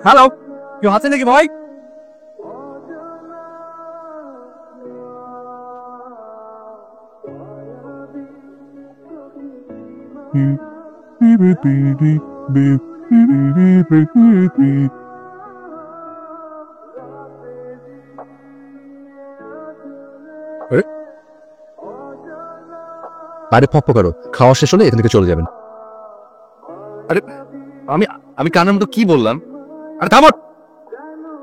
Hello, কেউ আছে নাকি ভাই? বাইরে ফক করো, খাওয়া শেষ হলে এখান থেকে চলে যাবেন। আরে আমি আমি কানের মতো কি বললাম? আরে থামো।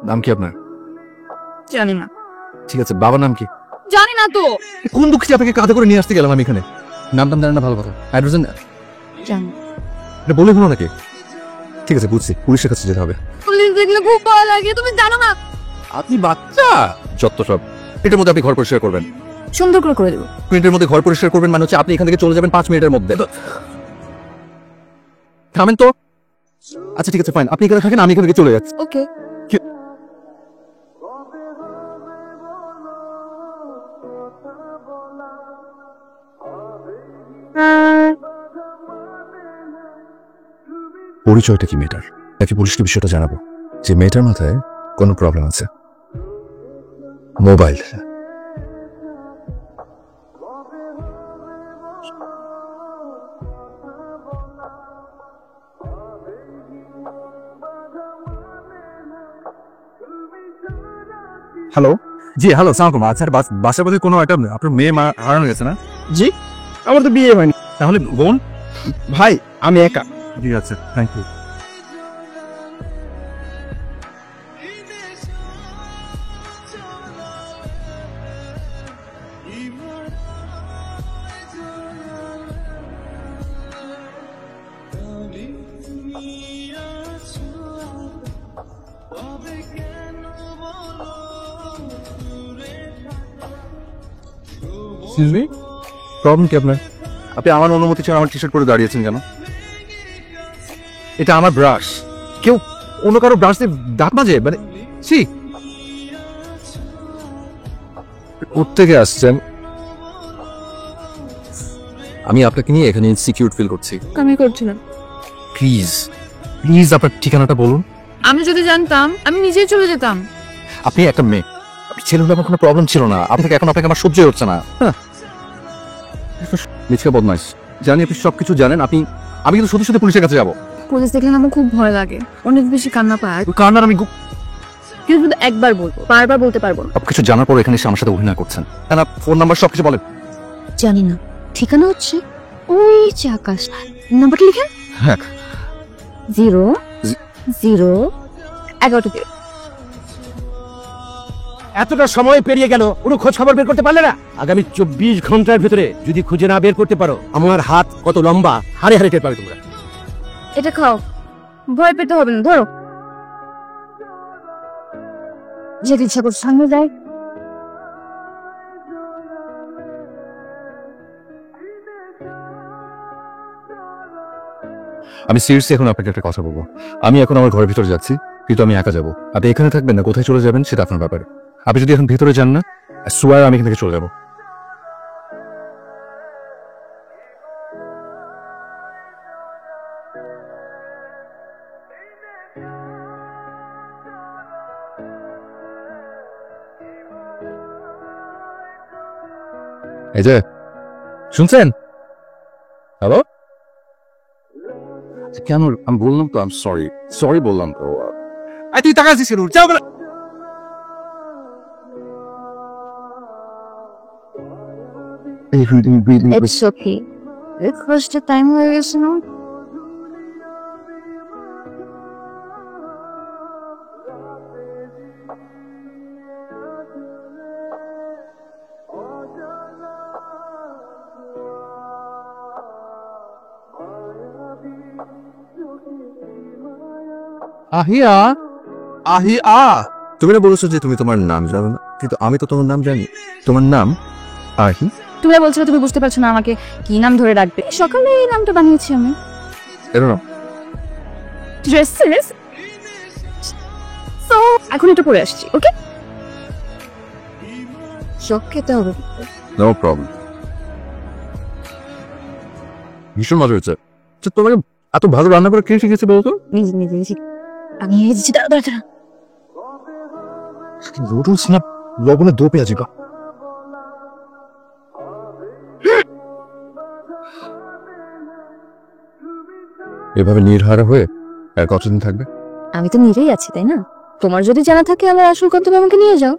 নাম কি আপনার? জানি না। ঠিক আছে, বাবার নাম কি? জানি না তো। কোন দুঃখী আপনাকে কাঁধে করে নিয়ে আসতে গেলাম আমি এখানে? নাম জানেন না, ভালো কথা। হাইড্রোজেন জানি। এটা বলে হলো নাকি? ঠিক আছে, বুঝছি, পুলিশের কাছে যেতে হবে। পুলিশ দেখলে খুব ভয় লাগে, তুমি জানো না। আপনি বাচ্চা, যত সব। এটার মধ্যে আপনি ঘর পরিষ্কার করবেন, সুন্দর করে দেবো। মিনিটের মধ্যে ঘর পরিষ্কার করবেন মানে হচ্ছে আপনি এখান থেকে চলে যাবেন 5 মিনিটের মধ্যে। থামেন তো। আচ্ছা ঠিক আছে, ফাইন, আপনি এখানে থাকেন, আমি এখান থেকে চলে যাচ্ছি। ওকে। পরিচয়টা কি মেয়েটার? নাকি পুলিশকে বিষয়টা জানাবো যে মেয়েটার মাথায় কোনো প্রবলেম আছে? মোবাইল। হ্যালো, জি হ্যালো, সালাম আলাইকুম। আচ্ছা, বাসার মধ্যে কোনো একটা আপনার মেয়ে হারানো গেছে না? জি, আমার তো বিয়ে হয়নি। তাহলে বোন? ভাই আমি একা। জি আচ্ছা, thank you. Excuse me, problem কি আপনার? আপনি আমার অনুমতি ছাড়া আমার টি শার্ট পরে দাঁড়িয়েছেন কেন? এটা আমার ব্রাশ, কেউ অন্য কারো ব্রাশ দিয়ে দাঁত মাজে? মানে ছি। কোত্থেকে আসছেন? আমি আপনাকে নিয়ে এখানে ইনসিকিউর ফিল করছি। আমি করছিলাম। প্লিজ প্লিজ আপনার ঠিকানাটা বলুন। আমি যদি জানতাম আমি নিজেই চলে যেতাম। আপনি একটা মেয়ে, আপনি ছেলে হলে আমার কোনো প্রবলেম ছিল না, আপনাকে এখন আপনাকে আমার সহ্যই হচ্ছে না। হ্যাঁ, মিথ্যা বদমাইশ। জানি আপনি সবকিছু জানেন। আমি কিন্তু সত্যি সত্যি পুলিশের কাছে যাবো। পুলিশ দেখলে আমার খুব ভয় লাগে, অনেক বেশি কান্না পায়। কারণ আমি কিন্তু শুধু একবার বলবো, বারবার বলতে পারবো না। সবকিছু জানার পর এখানে এসে আমার সাথে অভিনয় করছেন। না, ফোন নাম্বার সবকিছু বলেন। জানি না, ঠিকানা হচ্ছে ওই যে আকাশ। নাম্বারটা লিখেন। হ্যাঁ, 0-0-11। এতটা সময় পেরিয়ে গেল, কোনো খোঁজ খবর বের করতে পারলে না? আগামী 24 ঘন্টার ভিতরে যদি খুঁজে না বের করতে পারো, আমার হাত কত লম্বা হারে হারে টের পাবে তোমরা। এটা খাও, ভয় পেতে হবে না। ধরো, যেতে ইচ্ছা করছে সামনে যাই। আমি সিরিয়াসলি এখন আপনাকে একটা কথা বলবো। আমি এখন আমার ঘরের ভিতরে যাচ্ছি, কিন্তু আমি একা যাবো। আপনি এখানে থাকবেন না, কোথায় চলে যাবেন সেটা আপনার ব্যাপার। আপনি যদি এখন ভিতরে যান না, সোয়ার আমি এখান থেকে চলে যাবো। এই যে শুনছেন? হ্যালো, কেন? আমি বললাম তো আমি সরি বললাম তো। তুই টাকা দিছিস কেন? যাও বলে। It's okay. খোঁজটা টাইম হয়ে গেছে না? আহিয়া, তুমি না বলেছো যে তুমি তোমার নাম জানো না, কিন্তু আমি তো তোমার নাম জানি। তোমার নাম আহি। তুমি বলছো তুমি বুঝতে পারছো না আমাকে কি নাম ধরে রাখবে। সকালে এই নামটা বানিয়েছি আমি। এর নাম ড্রেসেস। সো এখন এটা পরে আসছি, ওকে? শখ খেতে হবে। No problem. ভীষণ মজা হয়েছে। তোমাকে এত ভালো রান্না করে কে শিখেছে বলতো? নিজে নিজে আমি এসেছি, দাঁড়া দাঁড়া দাঁড়া। নুডলস না লবণে দো পেঁয়াজি কা এভাবে নির্হারা হয়ে আর কতদিন থাকবে? আমি তো নিজেই আছি, তাই না? তোমার যদি জানা থাকে আমার আসল গন্তব্যে, আমাকে নিয়ে যাও।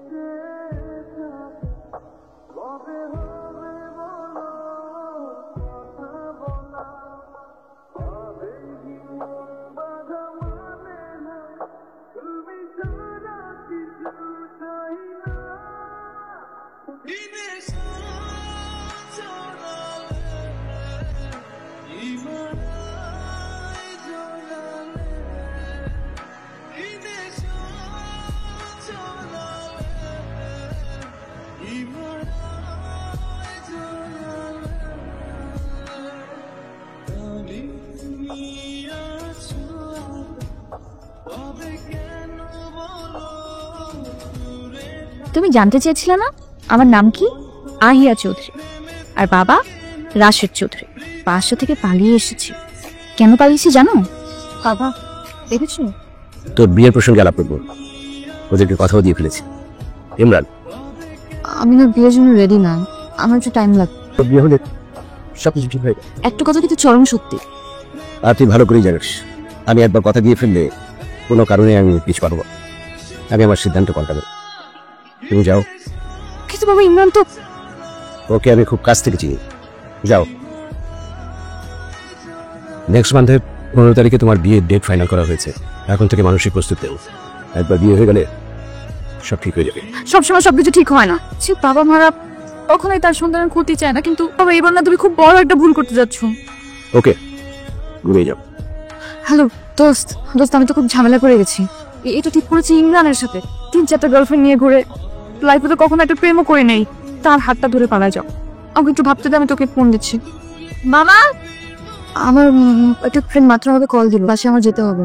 তুমি জানতে চেয়েছিলে না আমার নাম কি? আহিয়া চৌধুরী। আর বাবা রাশেদ চৌধুরী। 500 থেকে পালিয়ে এসেছি। কেন পালিয়েছি জানো? বাবা দেখেছো? তোর বিয়ের প্রসঙ্গে আলাপ করবো, ওদেরকে কথাও দিয়ে ফেলেছি। ইমরান, আমি না বিয়ের জন্য রেডি না, আমার একটু টাইম লাগবে। তোর বিয়ে হলে সবকিছু ঠিক হয়ে যাবে। একটা কথা কিন্তু চরম সত্যি। আর তুই ভালো করেই জানিস, আমি একবার কথা দিয়ে ফেললে কোনো কারণে আমি পিছু পারবো। আমি আমার সিদ্ধান্ত পাল্টাবো। তুমি যাও। কিন্তু বাবা ইমরান তো। ওকে আমি খুব কাছ থেকে চিনি। যাও। নেক্সট মান্থে 15 তারিখে তোমার বিয়ের ডেট ফাইনাল করা হয়েছে। এখন থেকে মানসিক প্রস্তুতি নাও। একবার বিয়ে হয়ে গেলে সব ঠিক হয়ে যাবে। সবসময় সবকিছু ঠিক হয় না। সে বাবা মারা কখনোই তার সন্তানের ক্ষতি চায় না, কিন্তু বাবা এবার না তুমি খুব বড় একটা ভুল করতে যাচ্ছ। ওকে, ঘুমিয়ে যাও। হ্যালো দোস্ত, আমি তো খুব ঝামেলা করে গেছি। এটা ঠিক করেছি ইমরানের সাথে। 3-4টা গার্লফ্রেন্ড নিয়ে ঘুরে, লাইফে তো কখনো একটা প্রেমও করে নেই। তার হাতটা ধরে পালা যাও। আমাকে একটু ভাবতে দে, আমি তোকে ফোন দিচ্ছি। মামা, আমার একটা ফ্রেন্ড মাত্র আমাকে কল দিল, বাসে আমার যেতে হবে।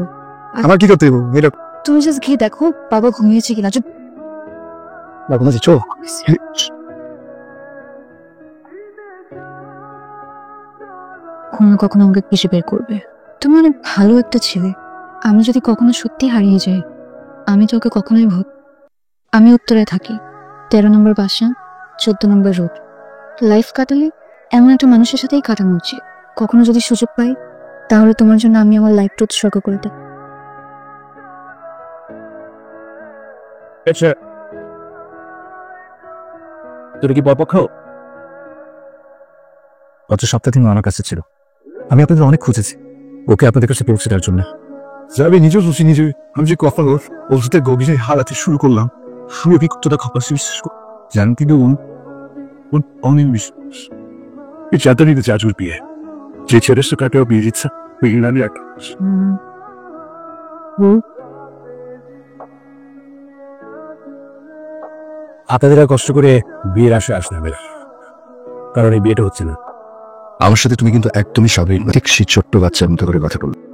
আমার কি করতে হবে এটা? তুমি জাস্ট গিয়ে দেখো বাবা ঘুমিয়েছে কিনা। চো কখনো কখনো আমাকে কিসে বের করবে। তুমি অনেক ভালো একটা ছেলে। আমি যদি কখনো সত্যি হারিয়ে যাই, আমি তোকে কখনোই আমি উত্তরে থাকি, 13 নম্বর বাসা, 14 নম্বর রোড। লাইফ কাটালে এমন একটা মানুষের সাথেই কাটানো উচিত। কখনো যদি সুযোগ পাই, তাহলে তোমার জন্য আমি আমার লাইফটা উৎসর্গ করে দেব। তোর কি পরপক্ষ? গত সপ্তাহ থেকে আমার কাছে ছিল। আমি আপনাদের অনেক খুঁজেছি, ওকে আপনাদের কাছে পৌঁছে দেওয়ার জন্য। যাবে নিজেও খুশি নিজে। আমি যে কখন ওষুধের গভীরে হারাতে শুরু করলাম, আমি অভিজ্ঞতা খপাসি বিশ্বাস করি। জানেন কিন্তু অনেক বিশ্বাস এই চাঁদানিতে চাচুর বিয়ে, যে ছেলের কাটেও বিয়ে দিচ্ছে ওই ইরানের একটা আপনাদের আর কষ্ট করে বিয়ের আশা আসবে না, কারণ এই বিয়েটা হচ্ছে না। আমার সাথে তুমি কিন্তু একদমই স্বাভাবিক, ঠিক সেই ছোট্ট বাচ্চার মতো করে কথা বলবে।